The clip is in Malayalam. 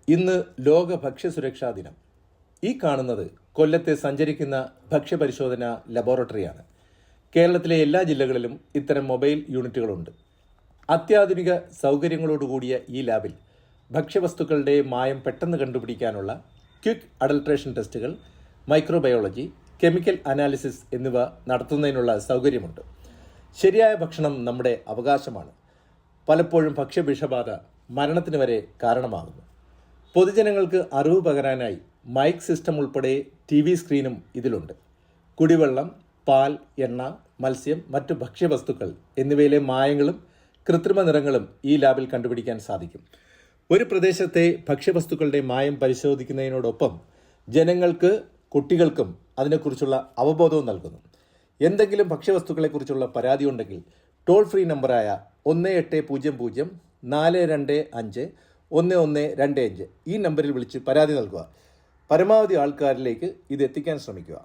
ഇന്ന് ലോക ഭക്ഷ്യസുരക്ഷാ ദിനം. ഈ കാണുന്നത് കൊല്ലത്തെ സഞ്ചരിക്കുന്ന ഭക്ഷ്യപരിശോധന ലബോറട്ടറിയാണ്. കേരളത്തിലെ എല്ലാ ജില്ലകളിലും ഇത്തരം മൊബൈൽ യൂണിറ്റുകളുണ്ട്. അത്യാധുനിക സൗകര്യങ്ങളോടുകൂടിയ ഈ ലാബിൽ ഭക്ഷ്യവസ്തുക്കളുടെ മായം പെട്ടെന്ന് കണ്ടുപിടിക്കാനുള്ള ക്വിക്ക് അഡൾട്രേഷൻ ടെസ്റ്റുകൾ, മൈക്രോബയോളജി, കെമിക്കൽ അനാലിസിസ് എന്നിവ നടത്തുന്നതിനുള്ള സൗകര്യമുണ്ട്. ശരിയായ ഭക്ഷണം നമ്മുടെ അവകാശമാണ്. പലപ്പോഴും ഭക്ഷ്യവിഷബാധ മരണത്തിന് വരെ കാരണമാകുന്നു. പൊതുജനങ്ങൾക്ക് അറിവ് പകരാനായി മൈക്ക് സിസ്റ്റം ഉൾപ്പെടെ TV സ്ക്രീനും ഇതിലുണ്ട്. കുടിവെള്ളം, പാൽ, എണ്ണ, മത്സ്യം, മറ്റു ഭക്ഷ്യവസ്തുക്കൾ എന്നിവയിലെ മായങ്ങളും കൃത്രിമ നിറങ്ങളും ഈ ലാബിൽ കണ്ടുപിടിക്കാൻ സാധിക്കും. ഒരു പ്രദേശത്തെ ഭക്ഷ്യവസ്തുക്കളുടെ മായം പരിശോധിക്കുന്നതിനോടൊപ്പം ജനങ്ങൾക്ക്, കുട്ടികൾക്കും അതിനെക്കുറിച്ചുള്ള അവബോധവും നൽകുന്നു. എന്തെങ്കിലും ഭക്ഷ്യവസ്തുക്കളെക്കുറിച്ചുള്ള പരാതി ഉണ്ടെങ്കിൽ ടോൾ ഫ്രീ നമ്പറായ 1800-425-1125 ഈ നമ്പറിൽ വിളിച്ച് പരാതി നൽകുക. പരമാവധി ആൾക്കാരിലേക്ക് ഇത് എത്തിക്കാൻ ശ്രമിക്കുക.